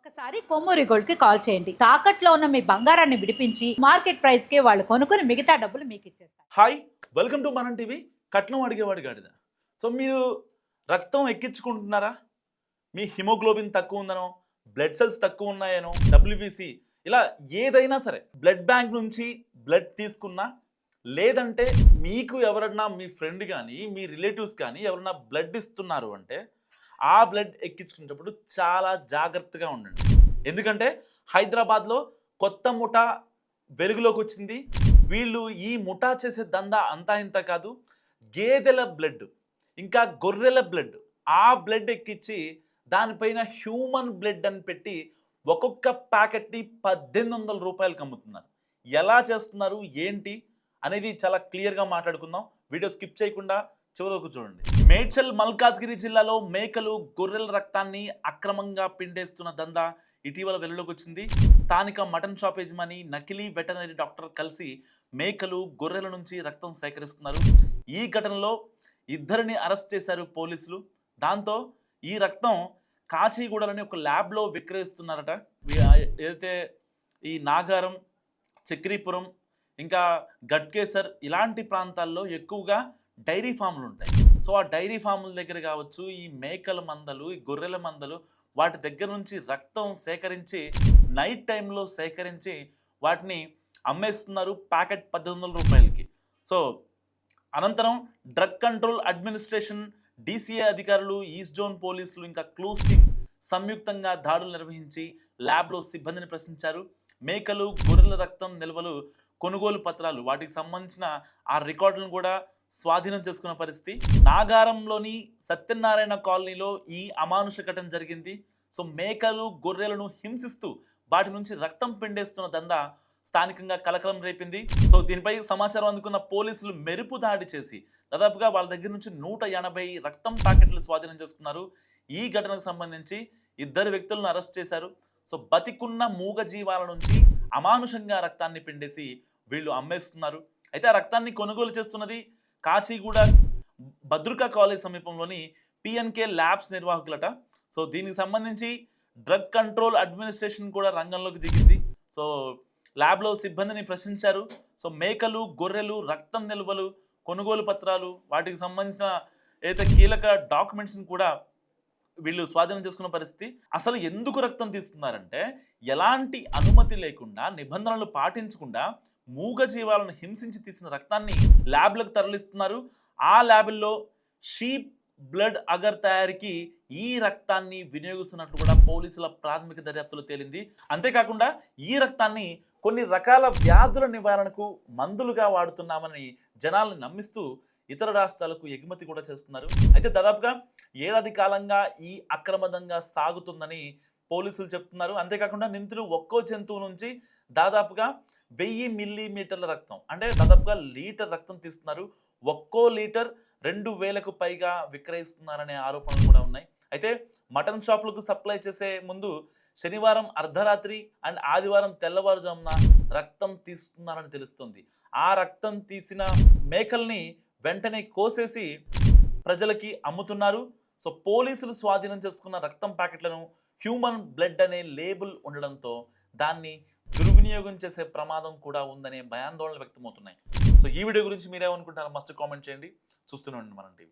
ఒక్కసారి కొమ్మూరి గోల్డ్ కి కాల్ చేయండి. తాకట్లో ఉన్న మీ బంగారాన్ని విడిపించి మార్కెట్ ప్రైస్ కి వాళ్ళు కొనుక్కుని మిగతా డబ్బులు మీకు ఇచ్చేస్తారు. హాయ్, వెల్కమ్ టు మనం టీవీ. కట్నం అడిగేవాడి గాడిద. సో మీరు రక్తం ఎక్కించుకుంటున్నారా? మీ హిమోగ్లోబిన్ తక్కువ ఉందనో, బ్లడ్ సెల్స్ తక్కువ ఉన్నాయనో, డబ్ల్యూబీసీ ఇలా ఏదైనా సరే బ్లడ్ బ్యాంక్ నుంచి బ్లడ్ తీసుకున్నా, లేదంటే మీకు ఎవరన్నా మీ ఫ్రెండ్ కానీ మీ రిలేటివ్స్ కానీ ఎవరన్నా బ్లడ్ ఇస్తున్నారు అంటే ఆ బ్లడ్ ఎక్కించుకునేటప్పుడు చాలా జాగ్రత్తగా ఉండండి. ఎందుకంటే హైదరాబాద్లో కొత్త ముఠా వెలుగులోకి వచ్చింది. వీళ్ళు ఈ ముఠా చేసే దందా అంతా ఇంత కాదు. గేదెల బ్లడ్ ఇంకా గొర్రెల బ్లడ్, ఆ బ్లడ్ ఎక్కించి దానిపైన హ్యూమన్ బ్లడ్ అని పెట్టి ఒక్కొక్క ప్యాకెట్ని 1800 రూపాయలకు అమ్ముతున్నారు. ఎలా చేస్తున్నారు ఏంటి అనేది చాలా క్లియర్గా మాట్లాడుకుందాం. వీడియో స్కిప్ చేయకుండా చివరకు చూడండి. మేడ్చల్ మల్కాజ్గిరి జిల్లాలో మేకలు గొర్రెల రక్తాన్ని అక్రమంగా పిండేస్తున్న దందా ఇటీవల వెలుగులోకి వచ్చింది. స్థానిక మటన్ షాప్ యజమాని నకిలీ వెటనరీ డాక్టర్ కలిసి మేకలు గొర్రెల నుంచి రక్తం సేకరిస్తున్నారు. ఈ ఘటనలో ఇద్దరిని అరెస్ట్ చేశారు పోలీసులు. దాంతో ఈ రక్తం కాచిగూడలోని ఒక ల్యాబ్లో విక్రయిస్తున్నారట. ఏదైతే ఈ నాగారం, చక్రీపురం, ఇంకా గట్కేసర్ ఇలాంటి ప్రాంతాల్లో ఎక్కువగా డైరీ ఫామ్లు ఉంటాయి. సో ఆ డైరీ ఫామ్ల దగ్గర కావచ్చు, ఈ మేకల మందలు, ఈ గొర్రెల మందలు వాటి దగ్గర నుంచి రక్తం సేకరించి నైట్ టైంలో సేకరించి వాటిని అమ్మేస్తున్నారు ప్యాకెట్ 1800 రూపాయలకి. సో అనంతరం డ్రగ్ కంట్రోల్ అడ్మినిస్ట్రేషన్, DCA అధికారులు, ఈస్ట్ జోన్ పోలీసులు ఇంకా క్లూస్ టీమ్ సంయుక్తంగా దాడులు నిర్వహించి ల్యాబ్లో సిబ్బందిని ప్రశ్నించారు. మేకలు గొర్రెల రక్తం నిల్వలు, కొనుగోలు పత్రాలు, వాటికి సంబంధించిన ఆ రికార్డులను కూడా స్వాధీనం చేసుకున్న పరిస్థితి. నాగారంలోని సత్యనారాయణ కాలనీలో ఈ అమానుష ఘటన జరిగింది. సో మేకలు గొర్రెలను హింసిస్తూ వాటి నుంచి రక్తం పిండేస్తున్న దందా స్థానికంగా కలకలం రేపింది. సో దీనిపై సమాచారం అందుకున్న పోలీసులు మెరుపు దాడి చేసి దాదాపుగా వాళ్ళ దగ్గర నుంచి 180 రక్తం ప్యాకెట్లు స్వాధీనం చేసుకున్నారు. ఈ ఘటనకు సంబంధించి ఇద్దరు వ్యక్తులను అరెస్ట్ చేశారు. సో బతికున్న మూగ జీవాల నుంచి అమానుషంగా రక్తాన్ని పిండేసి వీళ్ళు అమ్మేస్తున్నారు. అయితే ఆ రక్తాన్ని కొనుగోలు చేస్తున్నది కాచిగూడ భద్రికా కాలేజ్ సమీపంలోని PNK ల్యాబ్స్ నిర్వాహకులట. సో దీనికి సంబంధించి డ్రగ్ కంట్రోల్ అడ్మినిస్ట్రేషన్ కూడా రంగంలోకి దిగింది. సో ల్యాబ్లో సిబ్బందిని ప్రశ్నించారు. సో మేకలు గొర్రెలు రక్తం నిల్వలు, కొనుగోలు పత్రాలు, వాటికి సంబంధించిన ఏదైతే కీలక డాక్యుమెంట్స్ని కూడా వీళ్ళు స్వాధీనం చేసుకున్న పరిస్థితి. అసలు ఎందుకు రక్తం తీస్తున్నారంటే ఎలాంటి అనుమతి లేకుండా, నిబంధనలు పాటించకుండా మూగ జీవాలను హింసించి తీసిన రక్తాన్ని ల్యాబ్లకు తరలిస్తున్నారు. ఆ ల్యాబుల్లో షీప్ బ్లడ్ అగర్ తయారీకి ఈ రక్తాన్ని వినియోగిస్తున్నట్లు కూడా పోలీసుల ప్రాథమిక దర్యాప్తులో తేలింది. అంతేకాకుండా ఈ రక్తాన్ని కొన్ని రకాల వ్యాధుల నివారణకు మందులుగా వాడుతున్నామని జనాలను నమ్మిస్తూ ఇతర రాష్ట్రాలకు ఎగుమతి కూడా చేస్తున్నారు. అయితే దాదాపుగా ఏడాది కాలంగా ఈ అక్రమంగా సాగుతుందని పోలీసులు చెప్తున్నారు. అంతేకాకుండా నిందితులు ఒక్కో జంతువు నుంచి దాదాపుగా 1000 మిల్లీమీటర్ల రక్తం, అంటే దాదాపుగా లీటర్ రక్తం తీస్తున్నారు. ఒక్కో లీటర్ 2000కు పైగా విక్రయిస్తున్నారనే ఆరోపణలు కూడా ఉన్నాయి. అయితే మటన్ షాపులకు సప్లై చేసే ముందు శనివారం అర్ధరాత్రి అండ్ ఆదివారం తెల్లవారుజామున రక్తం తీస్తున్నారని తెలుస్తుంది. ఆ రక్తం తీసిన మేకల్ని వెంటనే కోసేసి ప్రజలకి అమ్ముతున్నారు. సో పోలీసులు స్వాధీనం చేసుకున్న రక్తం ప్యాకెట్లను హ్యూమన్ బ్లడ్ అనే లేబుల్ ఉండడంతో దాన్ని దుర్వినియోగం చేసే ప్రమాదం కూడా ఉందనే భయాందోళనలు వ్యక్తమవుతున్నాయి. సో ఈ వీడియో గురించి మీరేమనుకుంటారో మస్ట్ కామెంట్ చేయండి. చూస్తూనే ఉండండి మనం టీవీ.